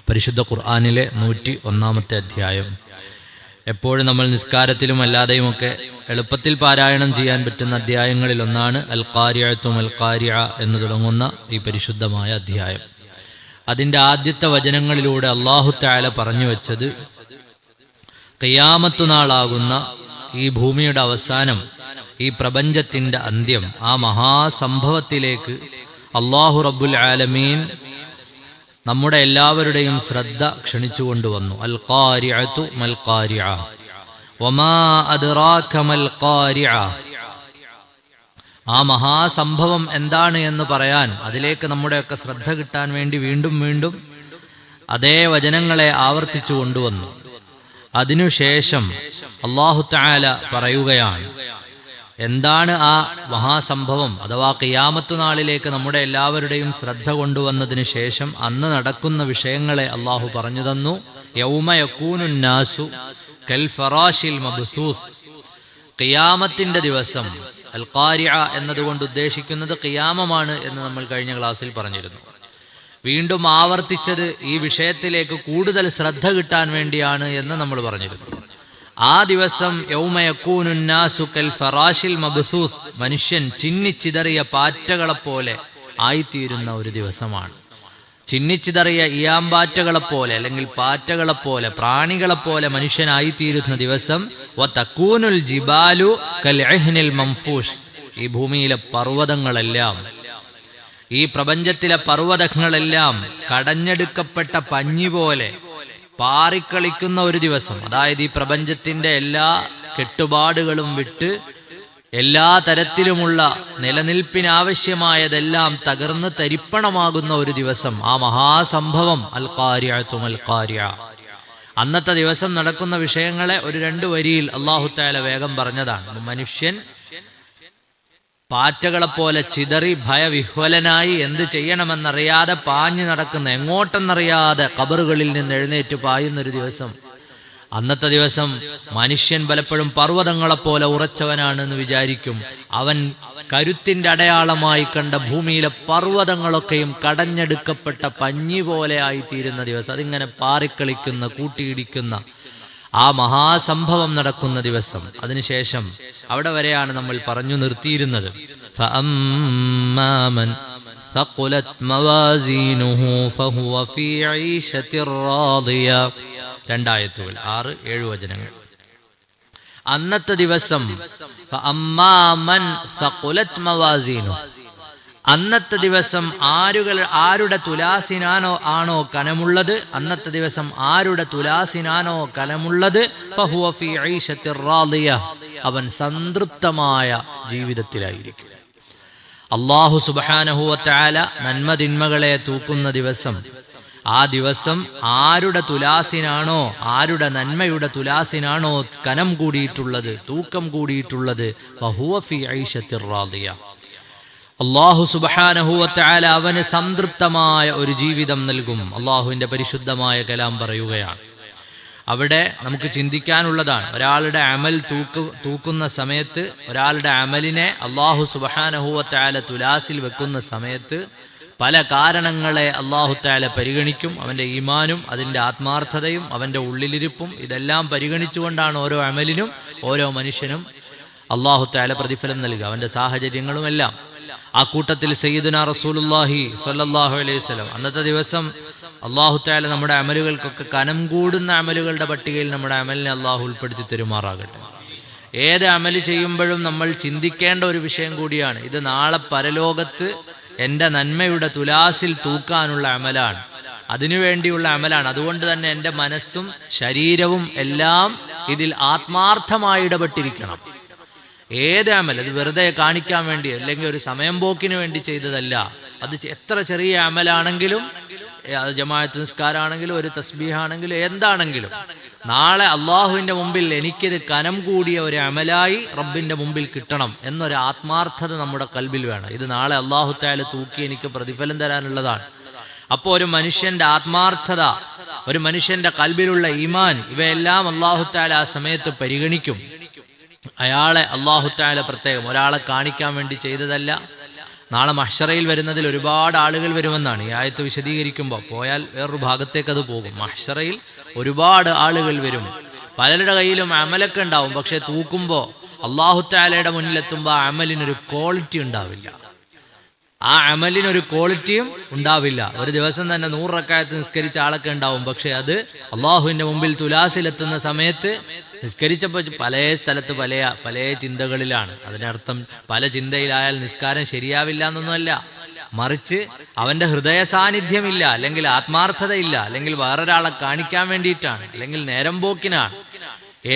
പരിശുദ്ധ ഖുർആനിലെ 101-ാമത്തെ അധ്യായം. എപ്പോഴും നമ്മൾ നിസ്കാരത്തിലും അല്ലാതെയുമൊക്കെ എളുപ്പത്തിൽ പാരായണം ചെയ്യാൻ പറ്റുന്ന അധ്യായങ്ങളിൽ ഒന്നാണ് അൽ ഖാരിഅത്തു മൽ ഖാരിഅ എന്ന് തുടങ്ങുന്ന ഈ പരിശുദ്ധമായ അധ്യായം. അതിൻ്റെ ആദ്യത്തെ വചനങ്ങളിലൂടെ അല്ലാഹു തആല പറഞ്ഞു വെച്ചത് ഖിയാമത്ത് നാളാകുന്ന ഈ ഭൂമിയുടെ അവസാനം, ഈ പ്രപഞ്ചത്തിൻ്റെ അന്ത്യം, ആ മഹാസംഭവത്തിലേക്ക് അല്ലാഹു റബ്ബുൽ ആലമീൻ നമ്മുടെ എല്ലാവരുടെയും ശ്രദ്ധ ക്ഷണിച്ചുകൊണ്ടുവന്നു. അൽ ഖാരിഅത്തു മൽ ഖാരിഅ വമാ അദ്റാക മൽ ഖാരിഅ. ആ മഹാസംഭവം എന്താണ് എന്ന് പറയാൻ, അതിലേക്ക് നമ്മുടെയൊക്കെ ശ്രദ്ധ കിട്ടാൻ വേണ്ടി വീണ്ടും വീണ്ടും അതേ വചനങ്ങളെ ആവർത്തിച്ചു കൊണ്ടുവന്നു. അതിനുശേഷം അല്ലാഹു തആല പറയുകയാണ്, എന്താണ് ആ മഹാസംഭവം അഥവാ ഖിയാമത്ത് നാളിലേക്ക് നമ്മുടെ എല്ലാവരുടെയും ശ്രദ്ധ കൊണ്ടുവന്നതിന് ശേഷം അന്ന് നടക്കുന്ന വിഷയങ്ങളെ അല്ലാഹു പറഞ്ഞു തന്നു. യൗമ യകൂനുൻ നാസു കൽ ഫറാശിൽ മബ്സൂസ്. ഖിയാമത്തിന്റെ ദിവസം, അൽ ഖാരിഅ എന്നതുകൊണ്ട് ഉദ്ദേശിക്കുന്നത് ഖിയാമമാണ് എന്ന് നമ്മൾ കഴിഞ്ഞ ക്ലാസ്സിൽ പറഞ്ഞിരുന്നു. വീണ്ടും ആവർത്തിച്ചത് ഈ വിഷയത്തിലേക്ക് കൂടുതൽ ശ്രദ്ധ കിട്ടാൻ വേണ്ടിയാണ് എന്ന് നമ്മൾ പറഞ്ഞിരുന്നു. ആ ദിവസം യൗമ യകൂനുൻ നാസു കൽ ഫറാശിൽ മബ്സൂസ്, മനുഷ്യൻ ചിന്നിച്ചിതറിയ പാറ്റകളെപ്പോലെ ആയിത്തീരുന്ന ഒരു ദിവസമാണ്. ചിന്നിച്ചിതറിയ ഇയാമ്പാറ്റകളെപ്പോലെ അല്ലെങ്കിൽ പാറ്റകളെപ്പോലെ, പ്രാണികളെപ്പോലെ മനുഷ്യനായിത്തീരുന്ന ദിവസം. വതകൂനുൽ ജിബാലു കൽ ഇഹ്നിൽ മംഫൂഷ്. ഈ ഭൂമിയിലെ പർവ്വതങ്ങളെല്ലാം, ഈ പ്രപഞ്ചത്തിലെ പർവ്വതങ്ങളെല്ലാം കടഞ്ഞെടുക്കപ്പെട്ട പഞ്ഞി പോലെ പാറിക്കളിക്കുന്ന ഒരു ദിവസം. അതായത് ഈ പ്രപഞ്ചത്തിന്റെ എല്ലാ കെട്ടുപാടുകളും വിട്ട് എല്ലാ തരത്തിലുമുള്ള നിലനിൽപ്പിനാവശ്യമായതെല്ലാം തകർന്ന് തരിപ്പണമാകുന്ന ഒരു ദിവസം. ആ മഹാസംഭവം അൽ ഖാരിഅത്തു മൽ ഖാരിഅ. അന്നത്തെ ദിവസം നടക്കുന്ന വിഷയങ്ങളെ ഒരു 2 വരിയിൽ അല്ലാഹു തആല വേഗം പറഞ്ഞതാണ്. മനുഷ്യൻ പാറ്റകളെപ്പോലെ ചിതറി ഭയവിഹ്വലനായി എന്ത് ചെയ്യണമെന്നറിയാതെ പാഞ്ഞു നടക്കുന്ന, എങ്ങോട്ടെന്നറിയാതെ ഖബറുകളിൽ നിന്ന് എഴുന്നേറ്റ് പായുന്നൊരു ദിവസം. അന്നത്തെ ദിവസം മനുഷ്യൻ പലപ്പോഴും പർവ്വതങ്ങളെപ്പോലെ ഉറച്ചവനാണെന്ന് വിചാരിക്കും. അവൻ കരുത്തിന്റെ അടയാളമായി കണ്ട ഭൂമിയിലെ പർവ്വതങ്ങളൊക്കെയും കടഞ്ഞെടുക്കപ്പെട്ട പഞ്ഞി പോലെ ആയിത്തീരുന്ന ദിവസം. അതിങ്ങനെ പാറിക്കളിക്കുന്ന, കൂട്ടിയിടിക്കുന്ന ആ മഹാസംഭവം നടക്കുന്ന ദിവസം. അതിനുശേഷം അവിടെ വരെയാണ് നമ്മൾ പറഞ്ഞു നിർത്തിയിരുന്നത്. ഫഅമ്മാ മൻ സഖുലത് മവാസീനുഹു ഫഹുവ ഫീ ഈശത്തിർ റാദിയ. 2 ആയത്തുകൾ, 6, 7 വചനങ്ങൾ. അന്നത്തെ ദിവസം ഫഅമ്മാ മൻ സഖുലത് മവാസീനുഹു, അന്നത്തെ ദിവസം ആരുടെ തുലാസിനാണോ കനമുള്ളത്, അന്നത്തെ ദിവസം ആരുടെ തുലാസിനാണോ കനമുള്ളത്, ഫഹുവ ഫീ ഈശത്തിർ റാദിയ, അവൻ സംതൃപ്തമായ ജീവിതത്തിലായിരിക്കും. അല്ലാഹു സുബ്ഹാനഹു വ തആല നന്മതിന്മകളെ തൂക്കുന്ന ദിവസം. ആ ദിവസം ആരുടെ തുലാസിനാണോ, ആരുടെ നന്മയുടെ തുലാസിനാണോ കനം കൂടിയിട്ടുള്ളത്, തൂക്കം കൂടിയിട്ടുള്ളത്, ഫഹുവ ഫീ ഈശത്തിർ റാദിയ, അല്ലാഹു സുബ്ഹാനഹു വ തആല അവന് സംതൃപ്തമായ ഒരു ജീവിതം നൽകും. അല്ലാഹുവിന്റെ പരിശുദ്ധമായ കലാം പറയുകയാണ്. അവിടെ നമുക്ക് ചിന്തിക്കാനുള്ളതാണ്. ഒരാളുടെ അമൽ തൂക്കുന്ന സമയത്ത്, ഒരാളുടെ അമലിനെ അല്ലാഹു സുബ്ഹാനഹു വ തആല തുലാസിൽ വെക്കുന്ന സമയത്ത് പല കാരണങ്ങളെ അല്ലാഹു തആല പരിഗണിക്കും. അവന്റെ ഈമാനും അതിൻ്റെ ആത്മാർത്ഥതയും അവന്റെ ഉള്ളിലിരിപ്പും ഇതെല്ലാം പരിഗണിച്ചുകൊണ്ടാണ് ഓരോ അമലിനും ഓരോ മനുഷ്യനും അല്ലാഹു തആല പ്രതിഫലം നൽകുക, അവന്റെ സാഹചര്യങ്ങളുമെല്ലാം. ആ കൂട്ടത്തിൽ സയ്യിദുനാ റസൂലുള്ളാഹി സ്വല്ലല്ലാഹു അലൈഹി വസല്ലം അന്നത്തെ ദിവസം അല്ലാഹു തആല നമ്മുടെ അമലുകൾക്കൊക്കെ കനം കൂടുന്ന അമലുകളുടെ പട്ടികയിൽ നമ്മുടെ അമലിനെ അല്ലാഹു ഉൾപ്പെടുത്തി തരുമാറാകട്ടെ. ഏത് അമല് ചെയ്യുമ്പോഴും നമ്മൾ ചിന്തിക്കേണ്ട ഒരു വിഷയം കൂടിയാണ്. ഇത് നാളെ പരലോകത്ത് എൻ്റെ നന്മയുടെ തുലാസിൽ തൂക്കാനുള്ള അമലാണ്, അതിനുവേണ്ടിയുള്ള അമലാണ്. അതുകൊണ്ട് തന്നെ എൻ്റെ മനസ്സും ശരീരവും എല്ലാം ഇതിൽ ആത്മാർത്ഥമായി ഇടപെട്ടിരിക്കണം. ഏത് അമൽ, അത് വെറുതെ കാണിക്കാൻ വേണ്ടി അല്ലെങ്കിൽ ഒരു സമയം പോക്കിന് വേണ്ടി ചെയ്തതല്ല. അത് എത്ര ചെറിയ അമലാണെങ്കിലും, അത് ജമാഅത്ത് നിസ്കാരമാണെങ്കിലും ഒരു തസ്ബീഹാണെങ്കിലും എന്താണെങ്കിലും, നാളെ അള്ളാഹുവിന്റെ മുമ്പിൽ എനിക്കിത് കനം കൂടിയ ഒരു അമലായി റബ്ബിന്റെ മുമ്പിൽ കിട്ടണം എന്നൊരു ആത്മാർത്ഥത നമ്മുടെ കൽബിൽ വേണം. ഇത് നാളെ അല്ലാഹു തആല തൂക്കി എനിക്ക് പ്രതിഫലം തരാനുള്ളതാണ്. അപ്പോൾ ഒരു മനുഷ്യന്റെ ആത്മാർത്ഥത, ഒരു മനുഷ്യന്റെ കൽബിലുള്ള ഈമാൻ, ഇവയെല്ലാം അല്ലാഹു തആല ആ സമയത്ത് പരിഗണിക്കും. അയാളെ അല്ലാഹു തആല പ്രത്യേകം ഒരാളെ കാണിക്കാൻ വേണ്ടി ചെയ്തതല്ല, നാളെ മഹ്ശറയിൽ വരുന്നതിൽ ഒരുപാട് ആളുകൾ വരുമെന്നാണ് ഈ ആയത്ത് വിശദീകരിക്കുമ്പോൾ. പോയാൽ വേറൊരു ഭാഗത്തേക്ക് അത് പോകും. മഹ്ശറയിൽ ഒരുപാട് ആളുകൾ വരും. പലരുടെ കയ്യിലും അമലൊക്കെ ഉണ്ടാവും. പക്ഷെ തൂക്കുമ്പോൾ അല്ലാഹു തആലയുടെ മുന്നിലെത്തുമ്പോൾ ആ അമലിനൊരു ക്വാളിറ്റി ഉണ്ടാവില്ല. ആ അമലിനൊരു ക്വാളിറ്റിയും ഉണ്ടാവില്ല. ഒരു ദിവസം തന്നെ 100 റക്അത്ത് നിസ്കരിച്ച ആളൊക്കെ ഉണ്ടാവും. പക്ഷെ അത് അള്ളാഹുവിന്റെ മുമ്പിൽ തുലാസിലെത്തുന്ന സമയത്ത് നിസ്കരിച്ചപ്പോൾ പല സ്ഥലത്ത് പല ചിന്തകളിലാണ്. അതിനർത്ഥം പല ചിന്തയിലായാൽ നിസ്കാരം ശരിയാവില്ല എന്നൊന്നുമല്ല. മറിച്ച് അവന്റെ ഹൃദയ സാന്നിധ്യമില്ല, അല്ലെങ്കിൽ ആത്മാർത്ഥതയില്ല, അല്ലെങ്കിൽ വേറൊരാളെ കാണിക്കാൻ വേണ്ടിയിട്ടാണ്, അല്ലെങ്കിൽ നേരം പോക്കിനാണ്.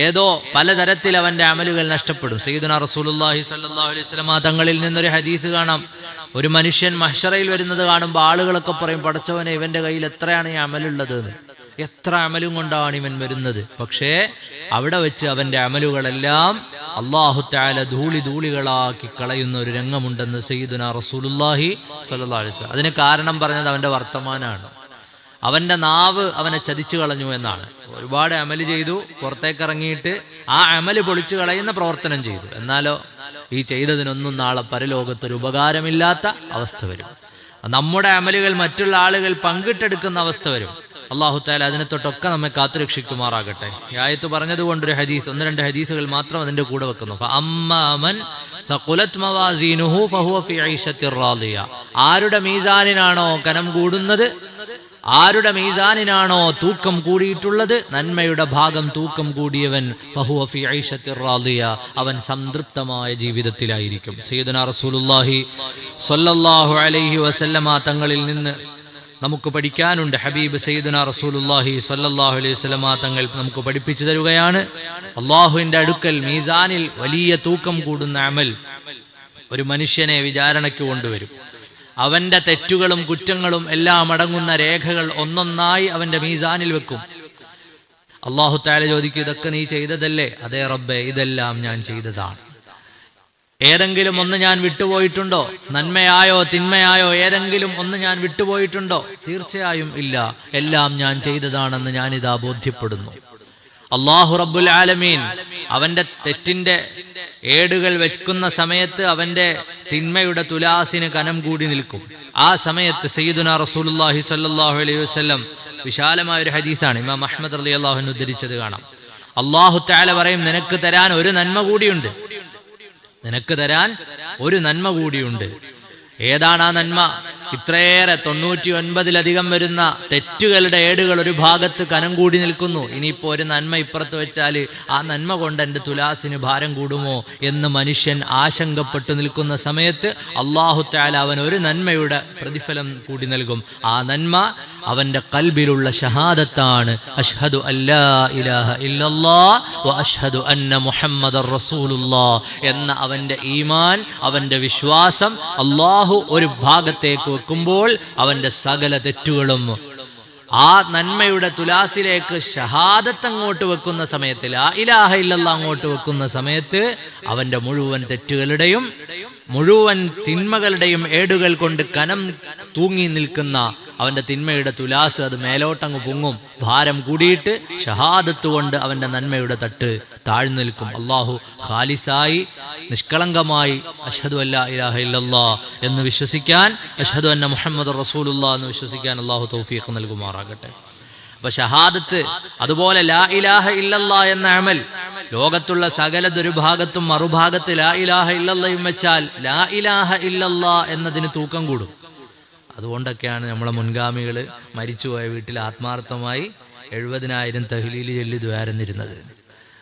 ഏതോ പലതരത്തിൽ അവന്റെ അമലുകൾ നഷ്ടപ്പെടും. സയ്യിദുനാ റസൂലുള്ളാഹി സ്വല്ലല്ലാഹു അലൈഹി വസല്ലം തങ്ങളിൽ നിന്നൊരു ഹദീസ് കാണാം. ഒരു മനുഷ്യൻ മഹ്ശറയിൽ വരുന്നത് കാണുമ്പോൾ ആളുകളൊക്കെ പറയും, പടച്ചവനെ ഇവന്റെ കയ്യിൽ എത്രയാണ് ഈ അമലുള്ളത് എന്ന്. എത്ര അമലും കൊണ്ടാണ് ഇവൻ വരുന്നത്. പക്ഷേ അവിടെ വെച്ച് അവന്റെ അമലുകളെല്ലാം അല്ലാഹു തആല ധൂളികളാക്കി കളയുന്ന ഒരു രംഗമുണ്ടെന്ന് സയ്യിദുനാ റസൂലുള്ളാഹി സ്വല്ലല്ലാഹു അലൈഹി വസല്ലം. അതിന് കാരണം പറഞ്ഞത് അവന്റെ വർത്തമാനാണ്. അവന്റെ നാവ് അവനെ ചതിച്ചു കളഞ്ഞു എന്നാണ്. ഒരുപാട് അമല് ചെയ്തു, പുറത്തേക്ക് ഇറങ്ങിയിട്ട് ആ അമല് പൊളിച്ചു കളയുന്ന പ്രവർത്തനം ചെയ്തു. എന്നാലോ ഈ ചെയ്തതിനൊന്നും നാളെ പരലോകത്തൊരു ഉപകാരമില്ലാത്ത അവസ്ഥ വരും. നമ്മുടെ അമലുകൾ മറ്റുള്ള ആളുകൾ പങ്കിട്ടെടുക്കുന്ന അവസ്ഥ വരും. അല്ലാഹു തആല അതിനെ തൊട്ടൊക്കെ നമ്മെ കാത്തുരക്ഷിക്കുമാറാകട്ടെ. ഈ ആയത്ത് പറഞ്ഞതുകൊണ്ടൊരു ഹദീസ്, 1-2 ഹദീസുകൾ മാത്രം അതിന്റെ കൂടെ വെക്കുന്നു. ആരുടെ മീസാനിനാണോ കനം കൂടുന്നത്, ആരുടെ മീസാനിനാണോ തൂക്കം കൂടിയിട്ടുള്ളത്, നന്മയുടെ ഭാഗം തൂക്കം കൂടിയവൻ ഫഹുവ ഫീ ഐശത്തിർ റാദിയ, അവൻ സംതൃപ്തമായ ജീവിതത്തിലായിരിക്കും. സയ്യിദുനാ റസൂലുള്ളാഹി സ്വല്ലല്ലാഹു അലൈഹി വസല്ലമ തങ്ങളിൽ നിന്ന് നമുക്ക് പഠിക്കാനുണ്ട്. ഹബീബ് സയ്യിദുനാ റസൂലുള്ളാഹി സ്വല്ലല്ലാഹു അലൈഹി വസല്ലമ തങ്ങൾ നമുക്ക് പഠിപ്പിച്ചു തരുകയാണ്, അല്ലാഹുവിന്റെ അടുക്കൽ മീസാനിൽ വലിയ തൂക്കം കൂടുന്ന അമൽ ഒരു മനുഷ്യനെ വിചാരണയ്ക്ക് കൊണ്ടുവരും. അവന്റെ തെറ്റുകളും കുറ്റങ്ങളും എല്ലാം അടങ്ങുന്ന രേഖകൾ ഒന്നൊന്നായി അവന്റെ മീസാനിൽ വെക്കും. അല്ലാഹു തആല ചോദിക്കും, ഇതൊക്കെ നീ ചെയ്തതല്ലേ? അതേ റബ്ബേ, ഇതെല്ലാം ഞാൻ ചെയ്തതാണ്. ഏതെങ്കിലും ഒന്ന് ഞാൻ വിട്ടുപോയിട്ടുണ്ടോ? നന്മയായോ തിന്മയായോ ഏതെങ്കിലും ഒന്ന് ഞാൻ വിട്ടുപോയിട്ടുണ്ടോ? തീർച്ചയായും ഇല്ല, എല്ലാം ഞാൻ ചെയ്തതാണെന്ന് ഞാനിതാ ബോധ്യപ്പെടുന്നു. അല്ലാഹു റബ്ബുൽ ആലമീൻ അവന്റെ തെറ്റിന്റെ ഏടുകൾ വെക്കുന്ന സമയത്ത് അവന്റെ തിന്മയുടെ തുലാസിന് കനം കൂടി നിൽക്കും. ആ സമയത്ത് സയ്യിദുനാ റസൂലുള്ളാഹി സ്വല്ലല്ലാഹു അലൈഹി വസല്ലം വിശാലമായ ഒരു ഹദീസാണ്, ഇമാം അഹ്മദ് റളിയല്ലാഹു അൻഹു ഉദ്ധരിച്ചത് കാണാം. അല്ലാഹു തആല പറയും, നിനക്ക് തരാൻ ഒരു നന്മ കൂടിയുണ്ട്, നിനക്ക് തരാൻ ഒരു നന്മ കൂടിയുണ്ട്. ഏതാണ് ആ നന്മ? ഇത്രയേറെ 99-ലധികം വരുന്ന തെറ്റുകളുടെ ഏടുകൾ ഒരു ഭാഗത്ത് കനം കൂടി നിൽക്കുന്നു. ഇനിയിപ്പോ ഒരു നന്മ ഇപ്പുറത്ത് വെച്ചാൽ ആ നന്മ കൊണ്ട് എൻ്റെ തുലാസിന് ഭാരം കൂടുമോ എന്ന് മനുഷ്യൻ ആശങ്കപ്പെട്ടു നിൽക്കുന്ന സമയത്ത് അല്ലാഹു തആല അവൻ ഒരു നന്മയുടെ പ്രതിഫലം കൂടി നൽകും. ആ നന്മ അവന്റെ ഖൽബിലുള്ള ഷഹാദത്താണ്. അഷ്ഹദു അല്ലാ ഇലാഹ ഇല്ലല്ലാഹ് വ അഷ്ഹദു അന്ന മുഹമ്മദർ റസൂലുള്ളാഹ് എന്ന അവന്റെ ഈമാൻ, അവന്റെ വിശ്വാസം അല്ലാഹു ഒരു ഭാഗത്തേക്ക് വെക്കുമ്പോൾ അവന്റെ സകല തെറ്റുകളും ആ നന്മയുടെ തുലാസിലേക്ക് ഷഹാദത്ത് അങ്ങോട്ട് വെക്കുന്ന സമയത്ത്, ലാ ഇലാഹ ഇല്ലല്ലാഹ് അങ്ങോട്ട് വെക്കുന്ന സമയത്ത് അവന്റെ മുഴുവൻ തെറ്റുകളുടെയും മുഴുവൻ തിന്മകളുടെയും ഏടുകൾ കൊണ്ട് കനം തൂങ്ങി നിൽക്കുന്ന അവന്റെ തിന്മയുടെ തുലാസ് അത് മേലോട്ടങ്ങ് പൊങ്ങും. ഭാരം കൂടിയിട്ട് ഷഹാദത്ത് കൊണ്ട് അവന്റെ നന്മയുടെ തട്ട് താഴ്ന്നു നിൽക്കും. അല്ലാഹു ഖാലിസായി നിഷ്കളങ്കമായി അഷ്ഹദു അല്ലാ ഇലാഹ ഇല്ലല്ലാഹ് എന്ന് വിശ്വസിക്കാൻ, അഷ്ഹദു അന്ന മുഹമ്മദുർ റസൂലുള്ളാഹ് എന്ന് വിശ്വസിക്കാൻ അല്ലാഹു തൗഫീഖ് നൽകുമാറാകട്ടെ. അപ്പൊ ഷഹാദത്ത്, അതുപോലെ ലാ ഇലാഹ ഇല്ലല്ലാഹ് എന്ന അമൽ, ലോകത്തുള്ള സകല ദുർഭാഗത്തും മറുഭാഗത്ത് ലാ ഇലാഹ ഇല്ലല്ലാഹും വെച്ചാൽ ലാ ഇലാഹ ഇല്ലല്ലാഹ് എന്നതിന് തൂക്കം കൂടും. അതുകൊണ്ടൊക്കെയാണ് നമ്മളെ മുൻഗാമികൾ മരിച്ചുപോയ വീട്ടിൽ ആത്മാർത്ഥമായി 70,000 തഹ്ലീൽ ചൊല്ലി ദ്വാരന്നിരുന്നത്.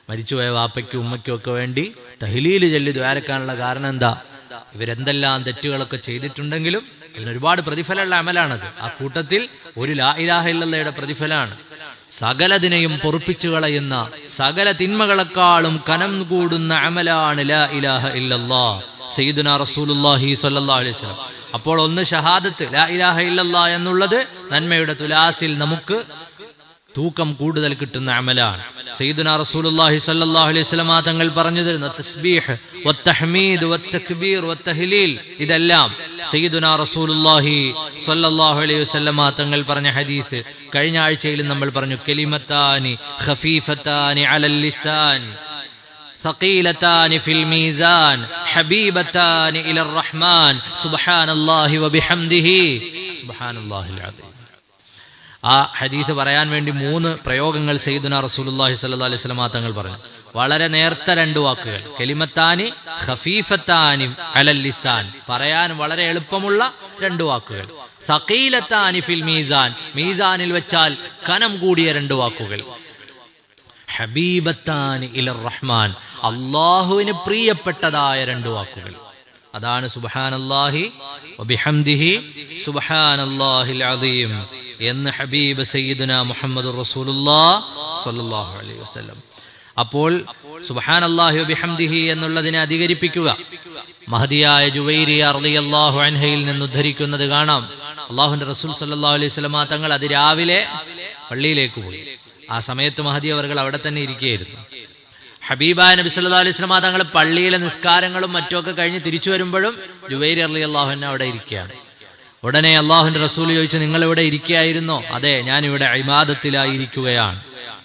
മരിച്ചുപോയ വാപ്പയ്ക്കും ഉമ്മയ്ക്കും ഒക്കെ വേണ്ടി തഹ്ലീൽ ചൊല്ലി ദ്വാരക്കാനുള്ള കാരണം എന്താ? ഇവരെന്തെല്ലാം തെറ്റുകളൊക്കെ ചെയ്തിട്ടുണ്ടെങ്കിലും ഇതിന് ഒരുപാട് പ്രതിഫലമുള്ള അമലാണത്. ആ കൂട്ടത്തിൽ ഒരു ലാ ഇലാഹ ഇല്ലല്ലാഹയുടെ പ്രതിഫലമാണ്. സകലതിനെയും പൊറുപ്പിച്ചു കളയുന്ന, സകല തിന്മകളെക്കാളും കനം കൂടുന്ന അമലാണ് ലാ ഇലാഹ ഇല്ലല്ലാഹ് സയ്യിദുനാ റസൂലുള്ളാഹി സ്വല്ലല്ലാഹു അലൈഹി വസല്ലം. അപ്പോൾ ഒന്ന് ഷഹാദത്ത്, ലാ ഇലാഹ ഇല്ലല്ലാഹ് എന്നുള്ളത് നന്മയുടെ തുലാസിൽ നമുക്ക് തൂക്കം കൂടുതൽ കിട്ടുന്ന അമലാണ്. സയ്യിദുനാ റസൂലുള്ളാഹി സ്വല്ലല്ലാഹു അലൈഹി വസല്ലം തങ്ങൾ പറഞ്ഞു തരുന്ന തസ്ബീഹ് വത്തഹ്മീദ് വത്തക്ബീർ വത്തഹ്ലീൽ, ഇതെല്ലാം സയ്യിദുനാ റസൂലുള്ളാഹി സ്വല്ലല്ലാഹു അലൈഹി വസല്ലം തങ്ങൾ പറഞ്ഞ ഹദീസ് കഴിഞ്ഞ ആഴ്ചയിൽ നമ്മൾ പറഞ്ഞു. കലിമത്താനി ഖഫീഫത്താനി അലൽ ലിസാൻ, ثقيلتان في الميزان حبيبتان إلى الرحمن سبحان الله وبحمده سبحان الله العظيم. ആ ഹദീസ് പറയാൻ വേണ്ടി 3 പ്രയോഗങ്ങൾ സയ്യിദുനാ റസൂലുള്ളാഹി സ്വല്ലല്ലാഹു അലൈഹി വസല്ലം തങ്ങൾ പറഞ്ഞു. വളരെ നേർത്ത 2 വാക്കുകൾ, കലിമത്താനി ഖഫീഫത്താനി അലൽ ലിസാൻ, പറയാൻ വളരെ എളുപ്പമുള്ള 2 വാക്കുകൾ. സഖീലത്താനി ഫിൽ മീസാൻ, മീസാനിൽ വെച്ചാൽ കനം കൂടിയ 2 വാക്കുകൾ. ഹബീബത്താനി ഇലർ റഹ്മാൻ, അല്ലാഹുവിന് പ്രിയപ്പെട്ടതായ 2 വാക്കുകൾ. അതാണ് സുബ്ഹാനല്ലാഹി വബിഹംദിഹി സുബ്ഹാനല്ലാഹിൽ അസീം എന്ന് ഹബീബ് സയ്യിദുനാ മുഹമ്മദുർ റസൂലുള്ളാഹി സ്വല്ലല്ലാഹു അലൈഹി വസല്ലം. അപ്പോൾ സുബ്ഹാനല്ലാഹി വബിഹംദിഹി എന്നുള്ളതിനെ അധികരിപ്പിക്കുക. മഹദിയായ ജുവൈരിയ റളിയല്ലാഹു അൻഹയിൽ നിന്ന് ഉദ്ധരിക്കുന്നത് കാണാം. അല്ലാഹുവിന്റെ റസൂൽ സ്വല്ലല്ലാഹു അലൈഹി വസല്ലം തങ്ങൾ അതിരാവിലെ പള്ളിയിലേക്ക് പോയി. ആ സമയത്ത് മഹദി അവർകൾ അവിടെ തന്നെ ഇരിക്കുകയായിരുന്നു. ഹബീബായ നബി സല്ലല്ലാഹു അലൈഹി വസല്ലം തങ്ങൾ പള്ളിയിലെ നിസ്കാരങ്ങളും മറ്റുമൊക്കെ കഴിഞ്ഞ് തിരിച്ചു വരുമ്പോഴും ജുവൈരി റളിയല്ലാഹു അൻഹു അവിടെ ഇരിക്കുകയാണ്. ഉടനെ അല്ലാഹുവിന്റെ റസൂൽ ചോദിച്ചു, നിങ്ങൾ ഇവിടെ ഇരിക്കുകയായിരുന്നോ? അതെ, ഞാൻ ഇവിടെ ഇബാദത്തിലായിരിക്കുകയാണ്.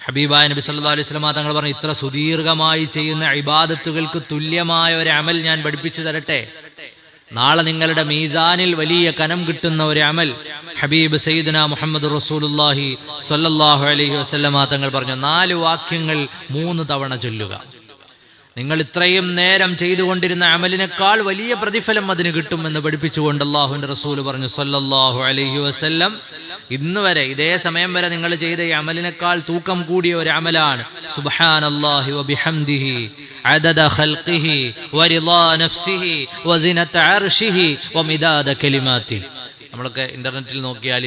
ഹബീബായ നബി സല്ലല്ലാഹു അലൈഹി വസല്ലം തങ്ങൾ പറഞ്ഞു, ഇത്ര സുദീർഘമായി ചെയ്യുന്ന ഇബാദത്തുകൾക്ക് തുല്യമായ ഒരു അമൽ ഞാൻ പഠിപ്പിച്ചു തരട്ടെ. നാളെ നിങ്ങളുടെ മീസാനിൽ വലിയ കനം കിട്ടുന്ന ഒരു അമൽ ഹബീബ് സയ്യിദുനാ മുഹമ്മദ് റസൂലുള്ളാഹി സ്വല്ലല്ലാഹു അലൈഹി വസല്ലം തങ്ങൾ പറഞ്ഞു, 4 വാക്യങ്ങൾ 3 തവണ ചൊല്ലുക. നിങ്ങൾ ഇത്രയും നേരം ചെയ്തുകൊണ്ടിരുന്ന അമലിനേക്കാൾ വലിയ പ്രതിഫലം അതിന് കിട്ടുമെന്ന് പഠിപ്പിച്ചുകൊണ്ട് അല്ലാഹുവിന്റെ റസൂൽ പറഞ്ഞു സ്വല്ലല്ലാഹു അലൈഹി വസല്ലം, ഇന്ന് വരെ ഇതേ സമയം വരെ നിങ്ങൾ ചെയ്ത ഈ അമലിനേക്കാൾ തൂക്കം കൂടിയ ഒരു അമലാണ് സുബ്ഹാനല്ലാഹി വബിഹംദിഹി അദദ ഖൽഖിഹി വറിളാ നഫ്സിഹി വസിനത അർശിഹി വമിദാദ കലിമാതി. നമ്മളൊക്കെ ഇന്റർനെറ്റിൽ നോക്കിയാൽ,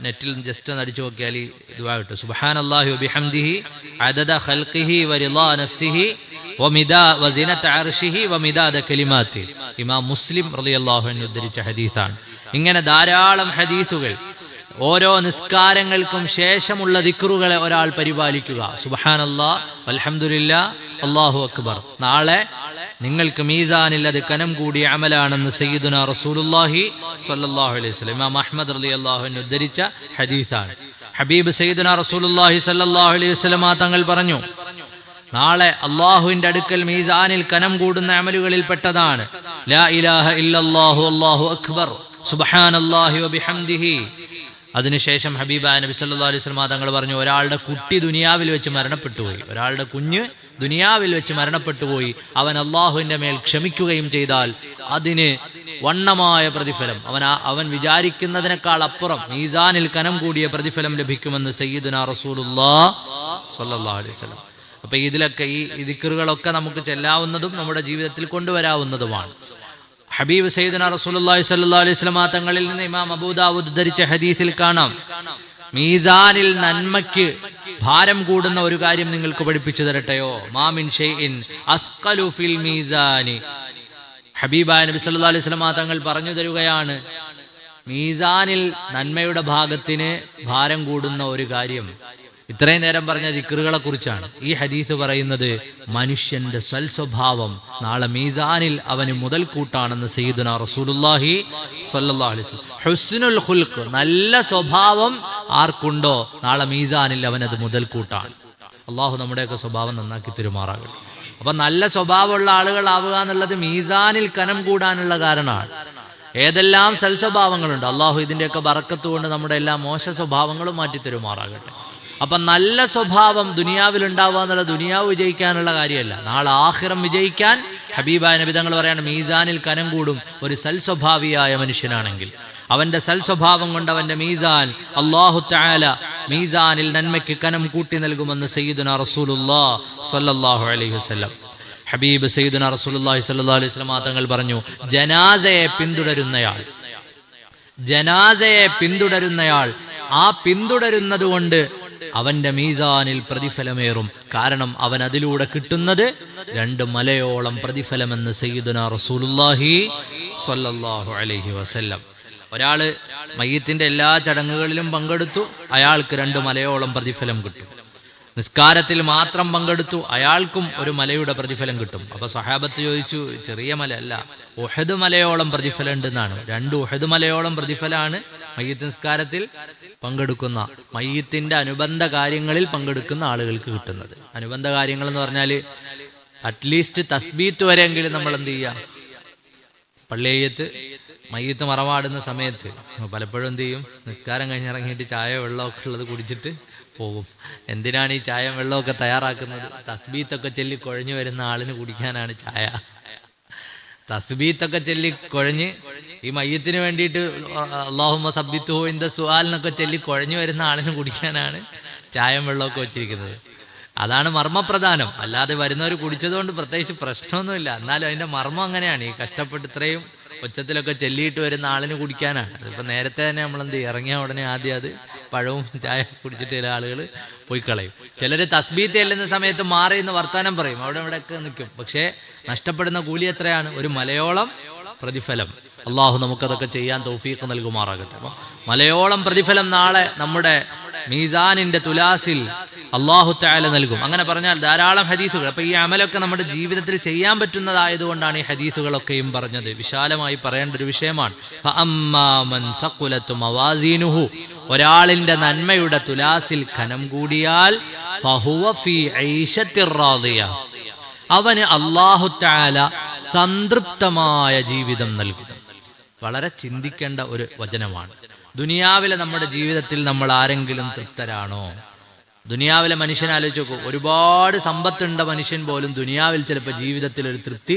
നെറ്റിൽ ജസ്റ്റ് ഒന്ന് അടിച്ചു നോക്കിയാൽ ദുആ കിട്ടും. സുബ്ഹാനല്ലാഹി വബിഹംദിഹി അദദ ഖൽഖിഹി വറിളാ നഫ്സിഹി വസിനത അർശിഹി വമിദാദ കലിമാതി. ഇമാം മുസ്ലിം റളിയല്ലാഹു അൻഹു ഉദ്ധരിച്ച ഹദീസാണ്. ഇങ്ങനെ ധാരാളം ഹദീസുകൾ. ഓരോ നിസ്കാരങ്ങൾക്കും ശേഷമുള്ള ദിക്റുകളെ ഒരാൾ പരിപാലിക്കുക. സുബ്ഹാനല്ലാഹ് വൽഹംദുലില്ലാഹ് അല്ലാഹു അക്ബർ. നാളെ നിങ്ങൾക്ക് മീസാനിൽ അത് കനം കൂടിയ അമലാണെന്ന് സയ്യിദുനാ റസൂലുള്ളാഹി സ്വല്ലല്ലാഹു അലൈഹി വസല്ലം ഇമാം അഹ്മദ് റളിയല്ലാഹു അൻഹു ഉദ്ധരിച്ച ഹദീസാണ്. ഹബീബ് സയ്യിദുനാ റസൂലുള്ളാഹി സ്വല്ലല്ലാഹു അലൈഹി വസല്ലം തങ്ങൾ പറഞ്ഞു, നാളെ അല്ലാഹുവിന്റെ അടുക്കൽ മീസാനിൽ കനം കൂടുന്ന അമലുകളിൽ പെട്ടതാണ് ലാ ഇലാഹ ഇല്ലല്ലാഹു അല്ലാഹു അക്ബർ സുബ്ഹാനല്ലാഹി വബിഹംദിഹി. അതിനുശേഷം ഹബീബായ നബി സല്ലല്ലാഹു അലൈഹി വസല്ലം തങ്ങൾ പറഞ്ഞു, ഒരാളുടെ കുട്ടി ദുനിയാവിൽ വെച്ച് മരണപ്പെട്ടുപോയി, ഒരാളുടെ കുഞ്ഞ് ദുനിയാവിൽ വെച്ച് മരണപ്പെട്ടുപോയി, അവൻ അല്ലാഹുവിന്റെ മേൽ ക്ഷമിക്കുകയും ചെയ്താൽ അതിന് വണ്ണമായ പ്രതിഫലം, അവൻ വിചാരിക്കുന്നതിനേക്കാൾ അപ്പുറം മീസാനിൽ കനം കൂടിയ പ്രതിഫലം ലഭിക്കുമെന്ന് സയ്യിദുനാ റസൂലുള്ളാഹി സ്വല്ലല്ലാഹു അലൈഹി വസല്ലം. അപ്പൊ ഇതിലൊക്കെ ഈ ദിക്റുകളൊക്കെ നമുക്ക് ചെല്ലാവുന്നതും നമ്മുടെ ജീവിതത്തിൽ കൊണ്ടുവരാവുന്നതുമാണ്. ഹബീബ് സയ്യിദുനാ റസൂലുള്ളാഹി സ്വല്ലല്ലാഹു അലൈഹി വസല്ലം തങ്ങളിൽ നിന്ന് ഇമാം അബൂ ദാവൂദ് ഉദ്ധരിച്ച ഹദീസിൽ കാണാം, മീസാനിൽ നന്മയ്ക്ക് ഭാരം കൂടുന്ന ഒരു കാര്യം നിങ്ങൾക്ക് പഠിപ്പിച്ചു തരട്ടെയോ? മാ മിൻ ഷൈഇൻ അസ്ഖലു ഫിൽ മീസാനി. ഹബീബായ നബി സല്ലല്ലാഹു അലൈഹി വസല്ലം തങ്ങൾ പറഞ്ഞു തരുകയാണ്, മീസാനിൽ നന്മയുടെ ഭാഗത്തിന് ഭാരം കൂടുന്ന ഒരു കാര്യം. ഇത്രയും നേരം പറഞ്ഞ ദിക്റുകളെ കുറിച്ചാണ്. ഈ ഹദീസ് പറയുന്നത് മനുഷ്യന്റെ സ്വൽസ്വഭാവം നാളെ മീസാനിൽ അവന് മുതൽക്കൂട്ടാണെന്ന് സയ്യിദുനാ റസൂലുള്ളാഹി സ്വല്ലല്ലാഹു അലൈഹി വസല്ലം. ഹുസ്നുൽ ഖുൽഖ്, നല്ല സ്വഭാവം ആർക്കുണ്ടോ നാളെ മീസാനിൽ അവനത് മുതൽക്കൂട്ടാണ്. അള്ളാഹു നമ്മുടെയൊക്കെ സ്വഭാവം നന്നാക്കി തരുമാറാകട്ടെ. അപ്പൊ നല്ല സ്വഭാവമുള്ള ആളുകളാവുക എന്നുള്ളത് മീസാനിൽ കനം കൂടാനുള്ള കാരണമാണ്. ഏതെല്ലാം സൽസ്വഭാവങ്ങളുണ്ട്, അള്ളാഹു ഇതിന്റെയൊക്കെ ബറക്കത്ത് കൊണ്ട് നമ്മുടെ എല്ലാ മോശ സ്വഭാവങ്ങളും മാറ്റി തരുമാറാകട്ടെ. അപ്പൊ നല്ല സ്വഭാവം ദുനിയാവിൽ ഉണ്ടാവുക എന്നുള്ള ദുനിയാവ് വിജയിക്കാനുള്ള കാര്യമല്ല, നാളെ ആഖിറം വിജയിക്കാൻ ഹബീബായ നബി തങ്ങൾ പറയാണ്, മീസാനിൽ കനം കൂടും ഒരു സൽസ്വഭാവിയായ മനുഷ്യനാണെങ്കിൽ. അവന്റെ സൽസ്വഭാവം കൊണ്ട് അവന്റെ മീസാൻ അല്ലാഹു തആല മീസാനിൽ നന്മയ്ക്ക് കനം കൂട്ടി നൽകുമെന്ന് സയ്യിദുനാ റസൂലുള്ളാഹി സ്വല്ലല്ലാഹു അലൈഹി വസല്ലം. ഹബീബ് സയ്യിദുനാ റസൂലുള്ളാഹി സ്വല്ലല്ലാഹു അലൈഹി വസല്ലം തങ്ങൾ പറഞ്ഞു, ജനാസയെ പിന്തുടരുന്നയാൾ ആ പിന്തുടരുന്നത് കൊണ്ട് അവന്റെ മീസാനിൽ പ്രതിഫലമേറും. കാരണം അവൻ അതിലൂടെ കിട്ടുന്നത് 2 മലയോളം പ്രതിഫലമെന്ന് സയ്യിദുനാ റസൂലുള്ളാഹി സ്വല്ലല്ലാഹു അലൈഹി വസല്ലം. ഒരാള് മയ്യിത്തിന്റെ എല്ലാ ചടങ്ങുകളിലും പങ്കെടുത്തു, അയാൾക്ക് 2 മലയോളം പ്രതിഫലം കിട്ടും. നിസ്കാരത്തിൽ മാത്രം പങ്കെടുത്തു, അയാൾക്കും 1 മലയുടെ പ്രതിഫലം കിട്ടും. അപ്പൊ സ്വഹാബത്ത് ചോദിച്ചു, ചെറിയ മല അല്ല, ഉഹദ് മലയോളം പ്രതിഫലം ഉണ്ടെന്നാണ്. 2 ഉഹദ് മലയോളം പ്രതിഫലമാണ് മയ്യിത്ത് നിസ്കാരത്തിൽ പങ്കെടുക്കുന്ന, മയ്യിത്തിന്റെ അനുബന്ധ കാര്യങ്ങളിൽ പങ്കെടുക്കുന്ന ആളുകൾക്ക് കിട്ടുന്നത്. അനുബന്ധ കാര്യങ്ങൾ എന്ന് പറഞ്ഞാൽ അറ്റ്ലീസ്റ്റ് തസ്ബീത്ത് വരെയെങ്കിലും നമ്മൾ എന്ത് ചെയ്യാം? പള്ളിയത്ത് മയ്യത്ത് മറമാടുന്ന സമയത്ത് പലപ്പോഴും എന്ത് ചെയ്യും? നിസ്കാരം കഴിഞ്ഞിറങ്ങിയിട്ട് ചായ വെള്ളമൊക്കെ ഉള്ളത് കുടിച്ചിട്ട് പോകും. എന്തിനാണ് ഈ ചായ വെള്ളമൊക്കെ തയ്യാറാക്കുന്നത്? തസ്ബീത്തൊക്കെ ചൊല്ലി കുഴഞ്ഞു വരുന്ന ആളിന് കുടിക്കാനാണ് ചായ. തസ്ബീത്തൊക്കെ ചൊല്ലി കുഴഞ്ഞ് ഈ മയ്യത്തിന് വേണ്ടിയിട്ട് അല്ലാഹുമ്മ സബ്ബിത്ഹു ഇൻദ സുആലിനൊക്കെ ചൊല്ലി കുഴഞ്ഞു വരുന്ന ആളിന് കുടിക്കാനാണ് ചായം വെള്ളമൊക്കെ വെച്ചിരിക്കുന്നത്. അതാണ് മർമ്മപ്രധാനം. അല്ലാതെ വരുന്നവർ കുടിച്ചതുകൊണ്ട് പ്രത്യേകിച്ച് പ്രശ്നമൊന്നുമില്ല. എന്നാലും അതിന്റെ മർമ്മം അങ്ങനെയാണ്. ഈ കഷ്ടപ്പെട്ട് ഇത്രയും ഒച്ചത്തിലൊക്കെ ചെല്ലിയിട്ട് വരുന്ന ആളിന് കുടിക്കാനാണ്. അതിപ്പോ നേരത്തെ തന്നെ നമ്മളെന്ത് ഇറങ്ങിയ ഉടനെ ആദ്യം അത് പഴവും ചായ കുടിച്ചിട്ട് ചില ആളുകൾ പോയി കളയും. ചിലര് തസ്ബീത്ത് ചെല്ലുന്ന സമയത്ത് മാറി എന്ന് വർത്താനം പറയും, അവിടെ ഇവിടെയൊക്കെ നിൽക്കും. പക്ഷേ നഷ്ടപ്പെടുന്ന കൂലി എത്രയാണ്? ഒരു മലയോളം പ്രതിഫലം. അള്ളാഹു നമുക്കതൊക്കെ ചെയ്യാൻ തൗഫീഖ് നൽകുമാറാകട്ടെ. അപ്പം മലയോളം പ്രതിഫലം നാളെ നമ്മുടെ മീസാനിന്റെ തുലാസിൽ അള്ളാഹു തആല നൽകും. അങ്ങനെ പറഞ്ഞാൽ ധാരാളം ഹദീസുകൾ. അപ്പൊ ഈ അമലൊക്കെ നമ്മുടെ ജീവിതത്തിൽ ചെയ്യാൻ പറ്റുന്നതായതുകൊണ്ടാണ് ഈ ഹദീസുകളൊക്കെയും പറഞ്ഞത്. വിശാലമായി പറയേണ്ട ഒരു വിഷയമാണ്. ഫഅമ്മാ മൻ സഖുലതു മവാസീനുഹു, ഒരാളിന്റെ നന്മയുടെ തുലാസിൽ ഖനം കൂടിയാൽ ഫഹുവ ഫീ ഐശത്തിർ റാദിയ, അവന് അള്ളാഹു തആല സംതൃപ്തമായ ജീവിതം നൽകും. വളരെ ചിന്തിക്കേണ്ട ഒരു വചനമാണ്. ദുനിയാവിലെ നമ്മുടെ ജീവിതത്തിൽ നമ്മൾ ആരെങ്കിലും തൃപ്തരാണോ? ദുനിയാവിലെ മനുഷ്യനെ ആലോചിച്ച് നോക്കൂ. ഒരുപാട് സമ്പത്തുണ്ട മനുഷ്യൻ പോലും ദുനിയാവിൽ ചിലപ്പോൾ ജീവിതത്തിൽ ഒരു തൃപ്തി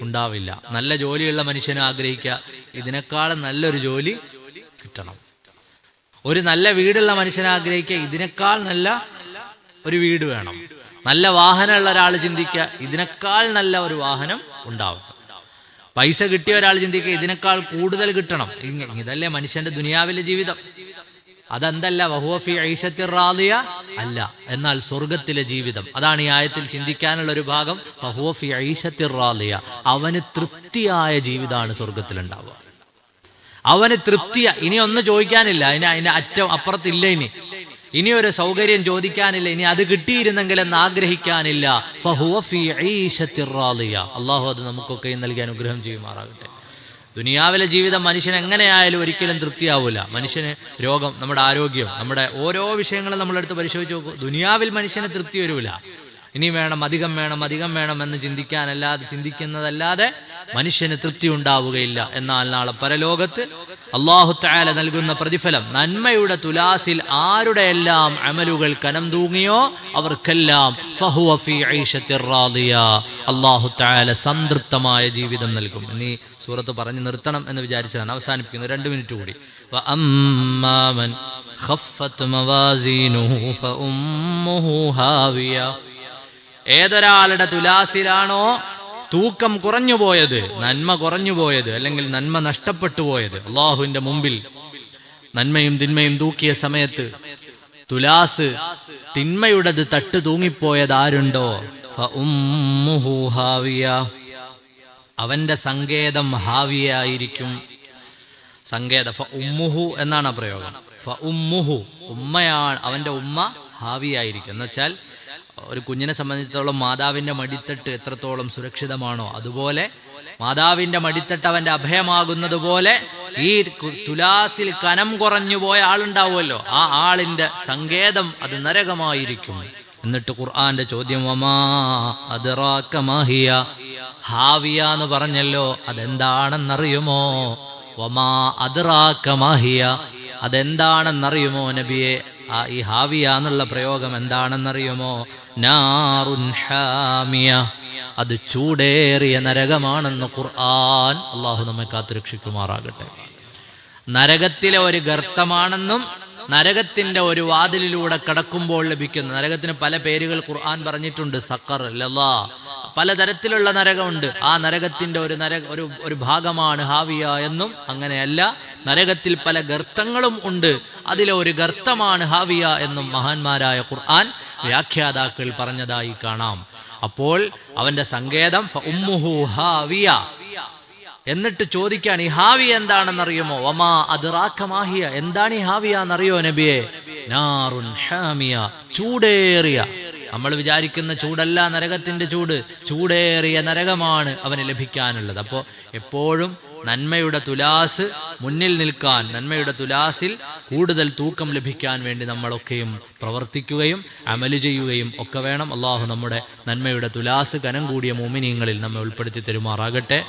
ഉണ്ടാവില്ല. നല്ല ജോലിയുള്ള മനുഷ്യനെ ആഗ്രഹിക്കുക, ഇതിനേക്കാളും നല്ലൊരു ജോലി കിട്ടണം. ഒരു നല്ല വീടുള്ള മനുഷ്യനെ ആഗ്രഹിക്കുക, ഇതിനേക്കാൾ നല്ല ഒരു വീട് വേണം. നല്ല വാഹനമുള്ള ഒരാൾ ചിന്തിക്കുക, ഇതിനേക്കാൾ നല്ല ഒരു വാഹനം ഉണ്ടാവും. പൈസ കിട്ടിയ ഒരാൾ ചിന്തിക്കുക, ഇതിനേക്കാൾ കൂടുതൽ കിട്ടണം. ഇതല്ലേ മനുഷ്യന്റെ ദുനിയാവിലെ ജീവിതം. അതെന്തല്ല വഹുവ ഫീ ഐശത്തിർ റാദിയ അല്ല, എന്നാൽ സ്വർഗത്തിലെ ജീവിതം. അതാണ് ഈ ആയത്തിൽ ചിന്തിക്കാനുള്ള ഒരു ഭാഗം. വഹുവ ഫീ ഐശത്തിർ റാദിയ, അവന് തൃപ്തിയായ ജീവിതമാണ് സ്വർഗത്തിലുണ്ടാവുക. അവന് തൃപ്തിയ, ഇനി ഒന്നും ചോദിക്കാനില്ല, അതിന്റെ അറ്റം അപ്പുറത്തില്ല. ഇനി ഒരു സൗകര്യം ചോദിക്കാനില്ല, ഇനി അത് കിട്ടിയിരുന്നെങ്കിൽ എന്ന് ആഗ്രഹിക്കാനില്ല. ഫഹുവ ഫീ ഐശത്തിർ റാദിയ. അല്ലാഹു അത് നമുക്കൊക്കെ നൽകി അനുഗ്രഹം ചെയ്യുമാറാകട്ടെ. ദുനിയാവിലെ ജീവിതം മനുഷ്യൻ എങ്ങനെയായാലും ഒരിക്കലും തൃപ്തിയാവൂല. മനുഷ്യന് രോഗം, നമ്മുടെ ആരോഗ്യം, നമ്മുടെ ഓരോ വിഷയങ്ങളും നമ്മളെടുത്ത് പരിശോധിച്ച് നോക്കും. ദുനിയാവിൽ മനുഷ്യന് തൃപ്തി വരൂല. ഇനി വേണം, അധികം വേണം, അധികം വേണം എന്ന് ചിന്തിക്കുന്നതല്ലാതെ മനുഷ്യന് തൃപ്തി ഉണ്ടാവുകയില്ല. എന്നാൽ നാളെ പരലോകത്ത് അല്ലാഹു തആല നൽകുന്ന പ്രതിഫലം, നന്മയുടെ തുലാസിൽ ആരുടെയെല്ലാം അമലുകൾ കനം തൂങ്ങിയോ അവർക്കെല്ലാം ഫഹുവ ഫീ ഐശത്തിർ റാദിയ, അല്ലാഹു തആല സംതൃപ്തമായ ജീവിതം നൽകും. ഇനി സൂറത്ത് പറഞ്ഞു നിർത്തണം എന്ന് വിചാരിച്ചതാണ്, അവസാനിപ്പിക്കുന്നു. 2 മിനിറ്റ് കൂടി. വഅമ്മാ മൻ ഖഫ്ഫത് മവാസീനുഹു ഫഉമ്മുഹു ഹാവിയ, ഏതൊരാളുടെ തുലാസിലാണോ തൂക്കം കുറഞ്ഞു പോയത്, നന്മ കുറഞ്ഞു പോയത്, അല്ലെങ്കിൽ നന്മ നഷ്ടപ്പെട്ടു പോയത്, അള്ളാഹുവിന്റെ മുമ്പിൽ നന്മയും തിന്മയും തൂക്കിയ സമയത്ത് തുലാസ് തിന്മയുടേത് തട്ട് തൂങ്ങിപ്പോയത് ആരുണ്ടോ, ഫഉമ്മുഹു ഹാവിയ, അവന്റെ സങ്കേതം ഹാവിയായിരിക്കും. സങ്കേതം ഫഉമ്മുഹു എന്നാണ് ആ പ്രയോഗം. ഫഉമ്മുഹു, ഉമ്മയാണ്, അവന്റെ ഉമ്മ ഹാവിയായിരിക്കും. എന്ന് വെച്ചാൽ ഒരു കുഞ്ഞിനെ സംബന്ധിച്ചിടത്തോളം മാതാവിന്റെ മടിത്തട്ട് എത്രത്തോളം സുരക്ഷിതമാണോ അതുപോലെ മാതാവിന്റെ മടിത്തട്ട് അവന്റെ അഭയമാകുന്നത് പോലെ ഈ തുലാസിൽ കനം കുറഞ്ഞു പോയ ആളുണ്ടാവുമല്ലോ, ആ ആളിന്റെ സങ്കേതം അത് നരകമായിരിക്കും. എന്നിട്ട് ഖുർആന്റെ ചോദ്യം, വമാ അദ്റാക മാഹിയ, ഹാവിയ എന്ന് പറഞ്ഞല്ലോ, അതെന്താണെന്നറിയുമോ? വമാ അദ്റാക മാഹിയ, അതെന്താണെന്നറിയുമോ നബിയെ? ഈ ഹാവിയ എന്നുള്ള പ്രയോഗം എന്താണെന്നറിയുമോ? നാറുൻ ഹാമിയ, അത് ചൂടേറിയ നരകമാണെന്ന് ഖുർആൻ. അള്ളാഹു നമ്മെ കാത്തുരക്ഷിക്കുമാറാകട്ടെ. നരകത്തിലെ ഒരു ഗർത്തമാണെന്നും നരകത്തിന്റെ ഒരു വാതിലിലൂടെ കടക്കുമ്പോൾ ലഭിക്കുന്ന, നരകത്തിന് പല പേരുകൾ ഖുർആൻ പറഞ്ഞിട്ടുണ്ട്. സഖർ, ലളാ, പലതരത്തിലുള്ള നരകമുണ്ട്. ആ നരകത്തിന്റെ ഒരു ഭാഗമാണ് ഹാവിയ എന്നും. അങ്ങനെയല്ല, നരകത്തിൽ പല ഗർത്തങ്ങളും ഉണ്ട്, അതിലെ ഒരു ഗർത്തമാണ് ഹാവിയ എന്നും മഹാന്മാരായ ഖുർആൻ വ്യാഖ്യാതാക്കൾ പറഞ്ഞതായി കാണാം. അപ്പോൾ അവന്റെ സങ്കേതം ഉമ്മുഹു ഹാവിയ. എന്നിട്ട് ചോദിക്കാണ്, ഈ ഹാവിയ എന്താണെന്നറിയുമോ? വമാ അദ്റാക മാഹിയ, എന്താണ് ഈ ഹാവിയ എന്നറിയോ നബിയെ? നാറുൻ ഹാമിയ, ചൂടേറിയ, നമ്മൾ വിചാരിക്കുന്ന ചൂടല്ല നരകത്തിന്റെ ചൂട്, ചൂടേറിയ നരകമാണ് അവന് ലഭിക്കാനുള്ളത്. അപ്പോൾ എപ്പോഴും നന്മയുടെ തുലാസ് മുന്നിൽ നിൽക്കാൻ, നന്മയുടെ തുലാസിൽ കൂടുതൽ തൂക്കം ലഭിക്കാൻ വേണ്ടി നമ്മളൊക്കെയും പ്രവർത്തിക്കുകയും അമല് ചെയ്യുകയും ഒക്കെ വേണം. അള്ളാഹു നമ്മുടെ നന്മയുടെ തുലാസ് കനം കൂടിയ മുഅ്മിനീങ്ങളിൽ നമ്മെ ഉൾപ്പെടുത്തി തരുമാറാകട്ടെ.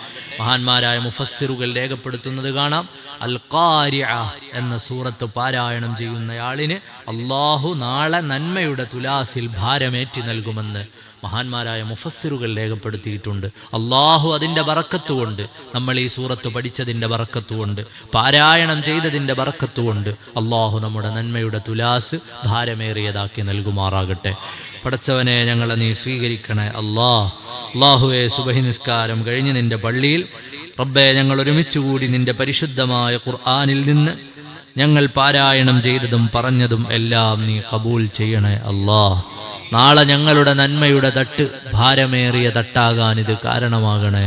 മഹാന്മാരായ മുഫസ്സിറുകൾ രേഖപ്പെടുത്തുന്നത് കാണാം, അൽ ഖാരിഅ എന്ന സൂറത്ത് പാരായണം ചെയ്യുന്നയാളിന് അള്ളാഹു നാളെ നന്മയുടെ തുലാസിൽ ഭാരമേറ്റി നൽകുമെന്ന് മഹാന്മാരായ മുഫസ്സിറുകൾ രേഖപ്പെടുത്തിയിട്ടുണ്ട്. അള്ളാഹു അതിൻ്റെ ബറക്കത്തുകൊണ്ട്, നമ്മൾ ഈ സൂറത്ത് പഠിച്ചതിൻ്റെ ബറക്കത്തുകൊണ്ട്, പാരായണം ചെയ്തതിൻ്റെ ബറക്കത്തുകൊണ്ട് അള്ളാഹു നമ്മുടെ നന്മയുടെ തുലാസ് ഭാരമേറിയതാക്കി നൽകുമാറാകട്ടെ. പടച്ചവനെ, ഞങ്ങളെ നീ സ്വീകരിക്കണേ അള്ളാഹുവെ, സുബഹി നിസ്കാരം കഴിഞ്ഞ് നിന്റെ പള്ളിയിൽ റബ്ബേ ഞങ്ങൾ ഒരുമിച്ചുകൂടി നിന്റെ പരിശുദ്ധമായ ഖുർആനിൽ നിന്ന് ഞങ്ങൾ പാരായണം ചെയ്തതും പറഞ്ഞതും എല്ലാം നീ കബൂൽ ചെയ്യണേ നാളെ ഞങ്ങളുടെ നന്മയുടെ തട്ട് ഭാരമേറിയ തട്ടാകാൻ ഇത് കാരണമാകണേ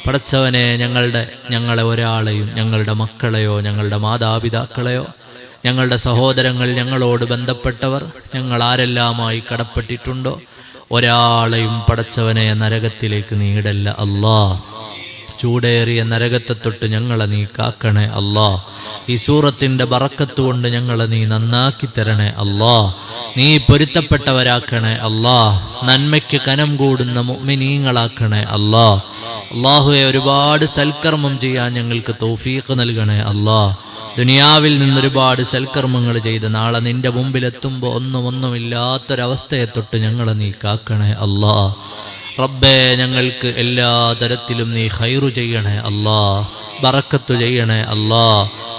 പടച്ചവനെ, ഞങ്ങളെ ഒരാളെയും, ഞങ്ങളുടെ മക്കളെയോ ഞങ്ങളുടെ മാതാപിതാക്കളെയോ ഞങ്ങളുടെ സഹോദരങ്ങൾ, ഞങ്ങളോട് ബന്ധപ്പെട്ടവർ, ഞങ്ങൾ ആരെല്ലാമായി കടപ്പെട്ടിട്ടുണ്ടോ ഒരാളെയും പടച്ചവനെ നരകത്തിലേക്ക് നീടല്ല ചൂടേറിയ നരകത്തെ തൊട്ട് ഞങ്ങളെ നീ കാക്കണേ ഈ സൂറത്തിന്റെ ബറക്കത്ത് കൊണ്ട് ഞങ്ങളെ നീ നന്നാക്കി തരണേ നീ പൊരുത്തപ്പെട്ടവരാക്കണേ നന്മയ്ക്ക് കനം കൂടുന്ന മുഅ്മിനീങ്ങളാക്കണേ അല്ലാഹുവേ, ഒരുപാട് സൽക്കർമ്മം ചെയ്യാൻ ഞങ്ങൾക്ക് തൗഫീഖ് നൽകണേ ദുനിയാവിൽ നിന്നൊരുപാട് സൽക്കർമ്മങ്ങൾ ചെയ്ത് നാളെ നിന്റെ മുമ്പിലെത്തുമ്പോൾ ഒന്നുമില്ലാത്തൊരവസ്ഥയെ തൊട്ട് ഞങ്ങളെ നീ കാക്കണേ റബ്ബേ, ഞങ്ങൾക്ക് എല്ലാ തരത്തിലും നീ ഖൈറു ചെയ്യണേ ബറക്കത്ത് ചെയ്യണേ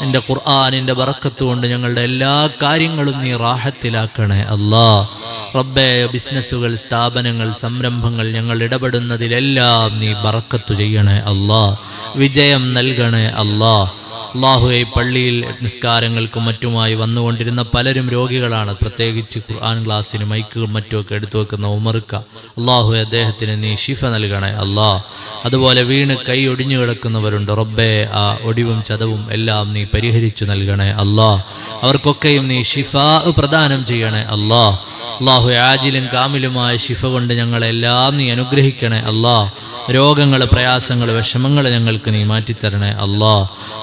നിന്റെ ഖുർആനിന്റെ ബറക്കത്ത് കൊണ്ട് ഞങ്ങളുടെ എല്ലാ കാര്യങ്ങളും നീ റാഹത്തിലാക്കണേ റബ്ബേ, ബിസിനസ്സുകൾ, സ്ഥാപനങ്ങൾ, സംരംഭങ്ങൾ ഞങ്ങൾ ഇടപെടുന്നതിലെല്ലാം നീ ബറക്കത്ത് ചെയ്യണേ വിജയം നൽകണേ അല്ലാഹുവേ, പള്ളിയിൽ നിസ്കാരങ്ങൾക്കും മറ്റുമായി വന്നുകൊണ്ടിരുന്ന പലരും രോഗികളാണ്. പ്രത്യേകിച്ച് ഖുർആൻ ക്ലാസ്സിന് മൈക്കും മറ്റുമൊക്കെ എടുത്തു വെക്കുന്ന ഉമർക്ക, അല്ലാഹുവേ അദ്ദേഹത്തിന് നീ ശിഫ നൽകണേ അതുപോലെ വീണ് കൈ ഒടിഞ്ഞു കിടക്കുന്നവരുണ്ട്. റബ്ബേ, ആ ഒടിവും ചതവും എല്ലാം നീ പരിഹരിച്ചു നൽകണേ അവർക്കൊക്കെയും നീ ശിഫാ പ്രദാനം ചെയ്യണേ അല്ലാഹുവേ, ആജിലും കാമിലുമായ ശിഫ കൊണ്ട് ഞങ്ങളെല്ലാം നീ അനുഗ്രഹിക്കണേ രോഗങ്ങൾ, പ്രയാസങ്ങൾ, വിഷമങ്ങൾ ഞങ്ങൾക്ക് നീ മാറ്റിത്തരണേ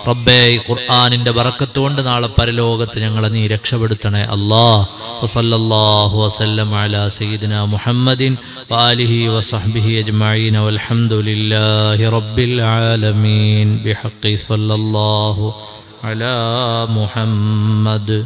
റബ്ബേ, ഖുർആനിന്റെ ബറക്കത്ത് കൊണ്ട് നാളെ പരലോകത്ത് ഞങ്ങളെ നീ രക്ഷപ്പെടുത്തണേ വസല്ലല്ലാഹു വസല്ലം അലാ സയ്യിദിനാ മുഹമ്മദിൻ വആലിഹി വസഹ്ബിഹി അജ്മഈൻ വൽഹംദുലില്ലാഹി റബ്ബിൽ ആലമീൻ ബിഹഖി സല്ലല്ലാഹു അലാ മുഹമ്മദ്.